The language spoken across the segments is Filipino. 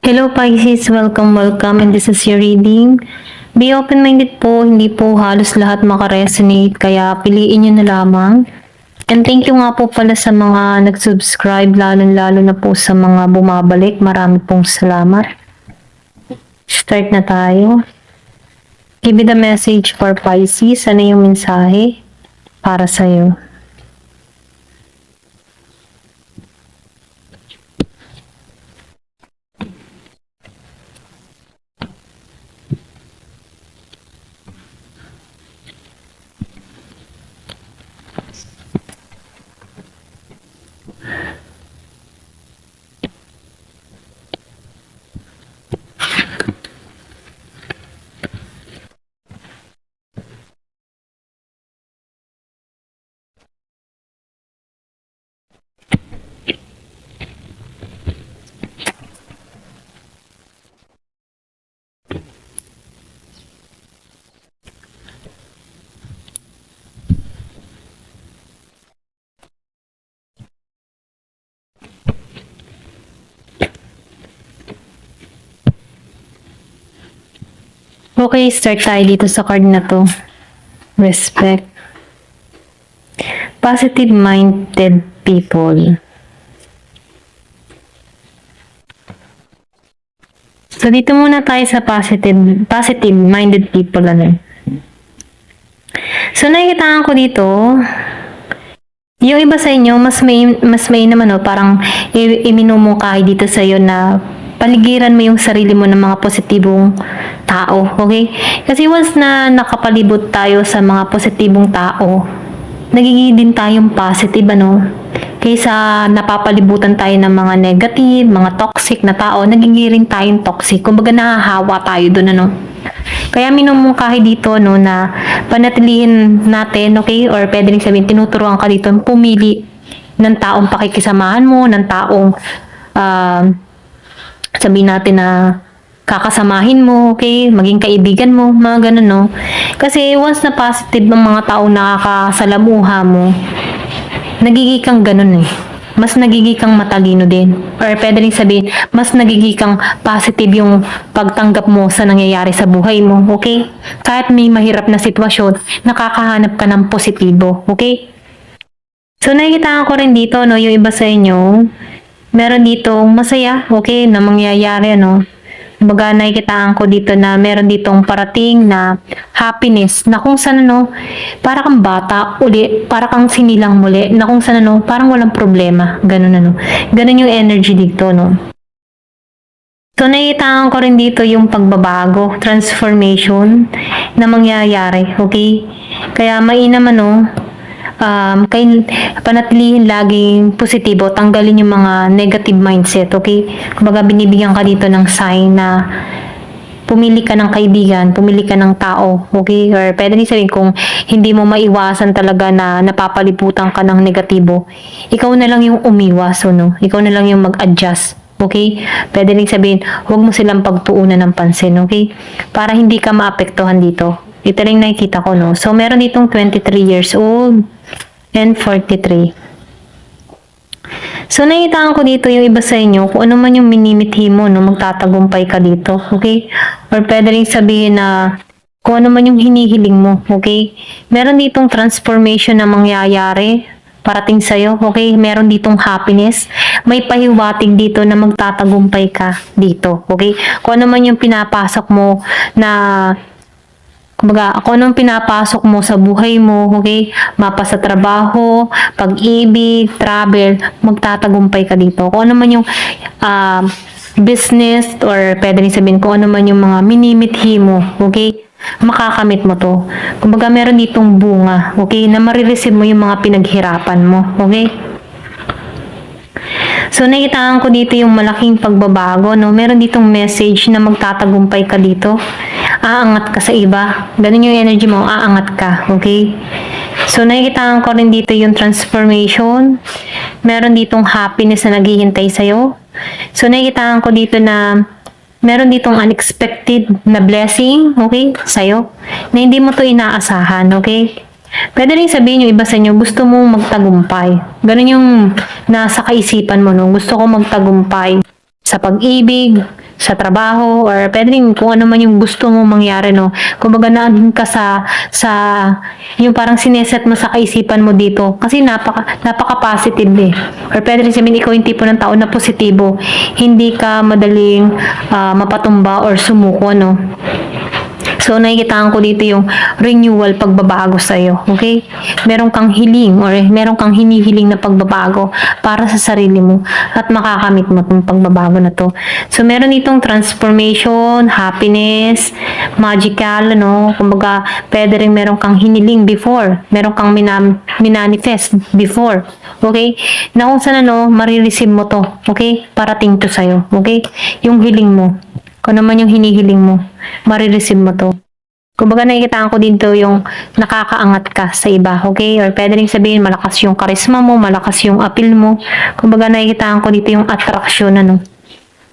Hello Pisces, welcome and this is your reading. Be open-minded po, hindi po halos lahat makaresonate kaya piliin nyo na lamang. And thank you nga po pala sa mga nag-subscribe, lalo na po sa mga bumabalik. Marami pong salamat. Start na tayo. Give me the message for Pisces. Ano yung mensahe para sa'yo? Okay, start tayo dito sa card na to. Respect. Positive-minded people. So, dito muna tayo sa positive-minded people. So, nakikitaan ko dito, yung iba sa inyo, mas may naman, parang iminumungkahi dito sa iyo na paligiran mo yung sarili mo ng mga positibong tao, okay? Kasi once na nakapalibot tayo sa mga positibong tao, nagiging din tayong positive, kaysa napapalibutan tayo ng mga negative, mga toxic na tao, nagiging rin tayong toxic. Kumbaga nahahawa tayo doon, Kaya minumungkahi dito, na panatilihin natin, okay? Or pwede rin sabihin, tinuturuan ka dito, pumili ng taong pakikisamahan mo, ng taong sabihin natin na kakasamahin mo, okay? Maging kaibigan mo, mga ganun, no? Kasi once na positive ang mga taong nakakasalamuha mo, nagiging kang ganun, Mas nagiging kang matalino din. Or pwede rin sabihin, mas nagiging kang positive yung pagtanggap mo sa nangyayari sa buhay mo, okay? Kahit may mahirap na sitwasyon, nakakahanap ka ng positibo, okay? So, nakikita ko rin dito, yung iba sa inyo, meron ditong masaya, okay, na mangyayari, Kumbaga, nakikitaan ko dito na meron ditong parating na happiness na kung saan, para kang bata uli, para kang sinilang muli, na kung saan, parang walang problema. Ganun, Ganun yung energy dito, So, nakikitaan ko rin dito yung pagbabago, transformation na mangyayari, okay? Kaya mainam, kay panatilihin laging positibo, tanggalin yung mga negative mindset, okay? Kumbaga binibigyan ka dito ng sign na pumili ka ng kaibigan, pumili ka ng tao, okay? Or pwede rin sabihin kung hindi mo maiwasan talaga na napapaliputan ka ng negatibo, ikaw na lang yung umiwas, Ikaw na lang yung mag-adjust. Okay? Pwede rin sabihin, huwag mo silang pagtuunan ng pansin, okay? Para hindi ka maapektuhan dito. Ito rin nakikita ko, So, meron ditong 23 years old and 43. So, nakitaan ko dito yung iba sa inyo, kung ano man yung minimithi mo, magtatagumpay ka dito, okay? Or pwede rin sabihin na kung ano man yung hinihiling mo, okay? Meron ditong transformation na mangyayari parating sa'yo, okay? Meron ditong happiness. May pahiwatig dito na magtatagumpay ka dito, okay? Kung ano man yung pinapasok mo na kumbaga, ako nung pinapasok mo sa buhay mo, okay? Mapa sa trabaho, pag-ibig, travel, magtatagumpay ka dito. Kung ano man yung business or pwede rin sabihin kung ano man yung mga minimithi mo, okay? Makakamit mo to. Kumbaga, meron ditong bunga, okay? Na marireceive mo yung mga pinaghirapan mo, okay? So, nakitaan ko dito yung malaking pagbabago, Meron ditong message na magtatagumpay ka dito. Aangat ka sa iba. Ganun yung energy mo, aangat ka, okay? So, nakikitaan ko rin dito yung transformation. Meron ditong happiness na naghihintay sa'yo. So, nakikitaan ko dito na meron ditong unexpected na blessing, okay, sa'yo, na hindi mo to inaasahan, okay? Pwede rin sabihin yung iba sa inyo, gusto mong magtagumpay. Ganun yung nasa kaisipan mo, Gusto ko magtagumpay sa pag-ibig, sa trabaho or pwede rin kung ano man yung gusto mo mangyari, no? Kumbaga naandun ka sa yung parang sineset mo sa kaisipan mo dito kasi napaka positive eh. Or pwede rin sabihin ikaw yung tipo ng tao na positibo. Hindi ka madaling mapatumba or sumuko, no? So, nakikitaan ko dito yung renewal, pagbabago sa'yo. Okay? Meron kang hiling or meron kang hinihiling na pagbabago para sa sarili mo at makakamit mo itong pagbabago na to. So, meron itong transformation, happiness, magical, ano? Kumbaga, pwede rin meron kang hiniling before. Meron kang minanifest before. Okay? Na kung saan, ano, marireceive mo to. Okay? Parating to sa'yo. Okay? Yung hiling mo. Kung naman yung hinihiling mo, marireceive mo to. Kumbaga nakikitaan ko dito yung nakakaangat ka sa iba, okay? Or pwede rin sabihin malakas yung karisma mo, malakas yung appeal mo. Kumbaga nakikitaan ko dito yung attraction, ano?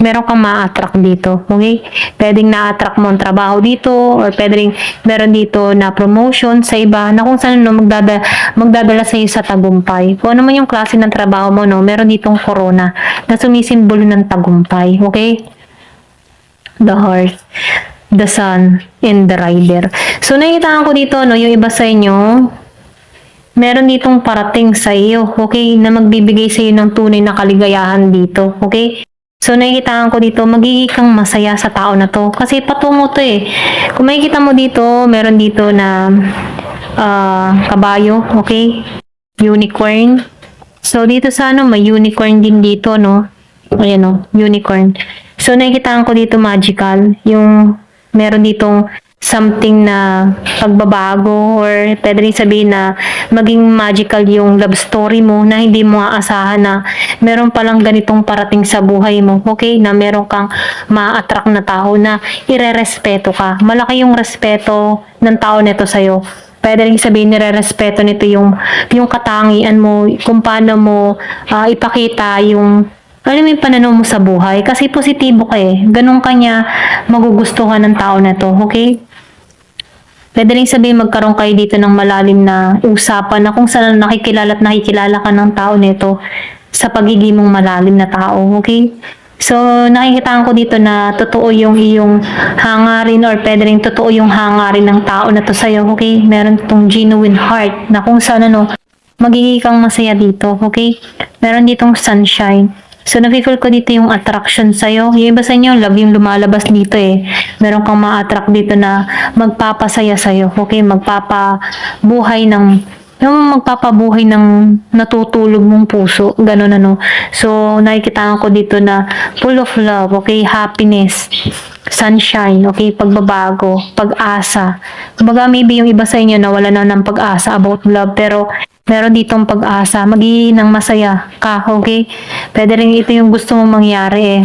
Meron kang ma-attract dito, okay? Pwedeng na-attract mo ang trabaho dito or pwedeng meron dito na promotion sa iba na kung saan no, magdadala sa iyo sa tagumpay. Kung ano man yung klase ng trabaho mo, no, meron ditong corona na sumisimbolo ng tagumpay, okay? The horse, the sun, and the rider. So, nakikitaan ko dito, no, yung iba sa inyo, meron ditong parating sa iyo, okay, na magbibigay sa iyo ng tunay na kaligayahan dito, okay? So, nakikitaan ko dito, magiging kang masaya sa tao na to. Kasi patungo to eh. Kung makikita mo dito, meron dito na kabayo, okay? Unicorn. So, dito sa ano, may unicorn din dito, no? Ayan, no? Unicorn. So, nakikitaan ko dito magical. Yung meron ditong something na pagbabago or pwede rin sabihin na maging magical yung love story mo na hindi mo aasahan na meron palang ganitong parating sa buhay mo. Okay? Na meron kang ma-attract na tao na ire-respeto ka. Malaki yung respeto ng tao nito sa'yo. Pwede rin sabihin nire-respeto nito yung katangian mo, kung paano mo ipakita yung alam mo yung pananaw mo sa buhay. Kasi positibo ka eh. Ganun ka niya magugustuhan ng tao na to. Okay? Pwede rin sabihin magkaroon kayo dito ng malalim na usapan na kung saan nakikilala at nakikilala ka ng tao nito sa pagiging mong malalim na tao. Okay? So, nakikitaan ko dito na totoo yung iyong hangarin or pwede rin totoo yung hangarin ng tao na to sa'yo. Okay? Meron itong genuine heart na kung saan ano, magiging kang masaya dito. Okay? Meron ditong sunshine. So, nafe-feel ko dito yung attraction sa'yo. Yung iba sa inyo, love yung lumalabas dito eh. Meron kang ma-attract dito na magpapasaya sa'yo. Okay? Magpapabuhay ng natutulog mong puso. Ganun ano. So, nakikita ko dito na full of love. Okay? Happiness. Sunshine. Okay? Pagbabago. Pag-asa. Kumbaga, maybe yung iba sa inyo na wala na ng pag-asa about love. Pero, meron ditong pag-asa, magiging masaya ka, okay? Pwede rin ito yung gusto mong mangyari eh.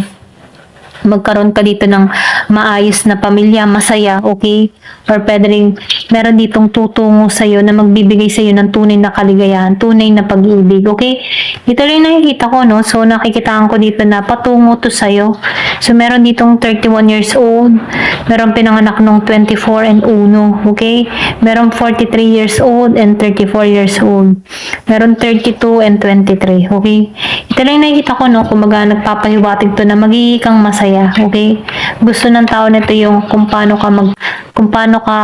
Magkaroon ka dito ng maayos na pamilya, masaya, okay? Or pwede rin, meron ditong tutungo sa'yo na magbibigay sa'yo ng tunay na kaligayahan, tunay na pag-ibig, okay? Ito lang nakikita ko, no? So, nakikitaan ko dito na patungo to sa'yo. So, meron ditong 31 years old, meron pinanganak nung 24 and 1, okay? Meron 43 years old and 34 years old. Meron 32 and 23, okay? Ito lang nakikita ko, no? Kumaga, nagpapahiwatig to na magiging kang masaya. Okay? Gusto ng tao nito yung kung paano ka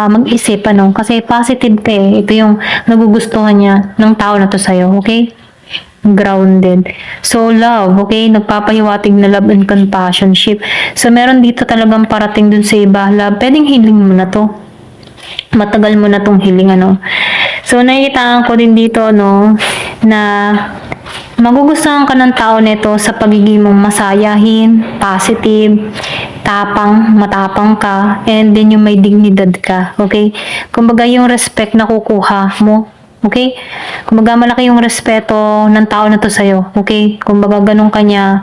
mag-isip, ano? Kasi positive ka eh. Ito yung nagugustuhan niya ng tao na to sa'yo. Okay? Grounded. So, love. Okay? Nagpapahiwatig na love and compassionship. So, meron dito talagang parating dun sa iba. Love. Pwedeng healing mo na to. Matagal mo na tong healing, ano? So, nakikitaan ko din dito, no? Na magugustuhan ka ng tao nito sa pagiging mong masayahin, positive, matapang ka, and then yung may dignidad ka, okay? Kumbaga yung respect na kukuha mo, okay? Kumbaga malaki yung respeto ng tao na to sa'yo, okay? Kumbaga ganun kanya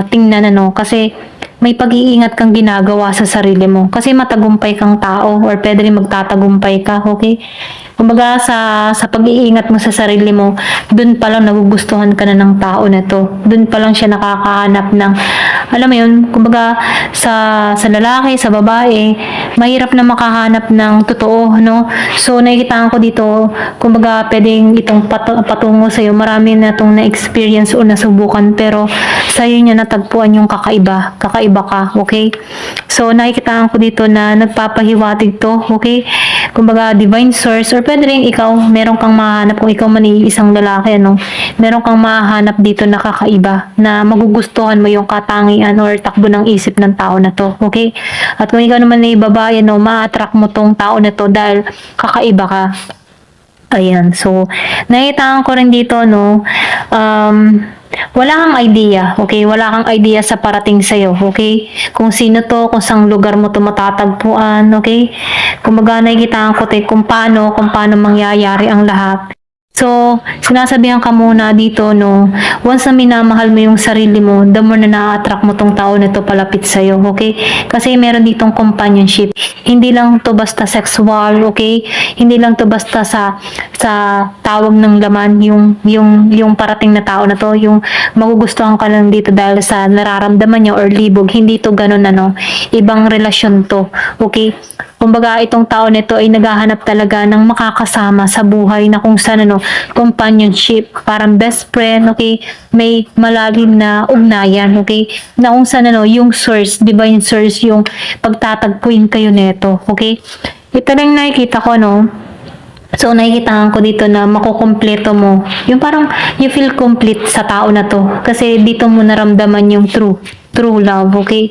tingnan, ano, kasi may pag-iingat kang ginagawa sa sarili mo. Kasi matagumpay kang tao or pwede rin magtatagumpay ka, okay? Kumbaga sa pag-iingat mo sa sarili mo, dun pa lang nagugustuhan ka na ng tao na to. Dun pa lang siya nakakahanap ng, alam mo yun, kumbaga sa lalaki, sa babae, mahirap na makahanap ng totoo, no? So, nakikitaan ko dito, kumbaga pwedeng itong patungo sa'yo, marami na itong na-experience o nasubukan, pero sa'yo niya natagpuan yung kakaiba ka, okay? So, nakikitaan ko dito na nagpapahiwatig to, okay? Kumbaga, divine source, or pwede rin ikaw, meron kang mahanap, kung ikaw man isang lalaki, ano, meron kang mahanap dito na kakaiba, na magugustuhan mo yung katangian or takbo ng isip ng tao na to, okay? At kung ikaw naman ay babae, no, ma-attract mo tong tao na to dahil kakaiba ka. Ayan, so, nakitaan ko rin dito, no, wala kang idea, okay? Wala kang idea sa parating sa'yo, okay? Kung sino to, kung saan lugar mo to matatagpuan, okay? Kumbaga, nakikitaan ko kung paano mangyayari ang lahat. So, sinasabihan ka muna dito, no, once na minamahal mo yung sarili mo, the more na na-attract mo tong tao na to palapit sa'yo, okay? Kasi meron ditong companionship. Hindi lang to basta sexual, okay? Hindi lang to basta sa tawag ng laman, yung parating na tao na to, yung magugustuhan ka lang dito dahil sa nararamdaman niya or libog. Hindi to ganun, ano, ibang relasyon to, okay? Kumbaga, itong tao nito ay naghahanap talaga ng makakasama sa buhay na kung saan, ano, companionship, parang best friend, okay? May malalim na ugnayan, okay? Na kung saan, ano, yung source, divine source, yung pagtatagpuin kayo neto, okay? Ito lang nakikita ko, no? So, nakikita ko dito na makukumpleto mo. Yung parang, you feel complete sa tao na to. Kasi dito mo naramdaman yung true love, okay?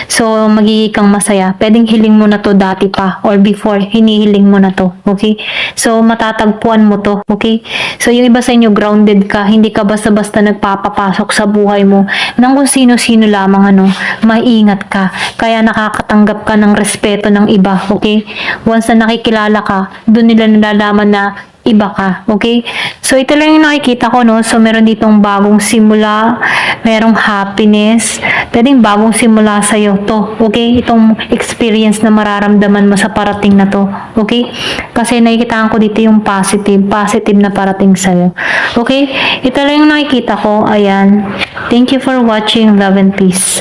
So, magiging kang masaya. Pwedeng hiling mo na to dati pa or before, hinihiling mo na to, okay? So, matatagpuan mo to, okay? So, yung iba sa inyo, grounded ka, hindi ka basta-basta nagpapapasok sa buhay mo nang kung sino-sino lamang, ano, maingat ka. Kaya nakakatanggap ka ng respeto ng iba, okay? Once na nakikilala ka, doon nila nalalaman na iba ka, okay? So, ito lang yung nakikita ko, no? So, meron ditong bagong simula, merong happiness, pwedeng bagong simula sa'yo to, okay? Itong experience na mararamdaman mo sa parating na to, okay? Kasi nakikita ko dito yung positive na parating sa'yo, okay? Ito lang yung nakikita ko, ayan. Thank you for watching. Love and peace.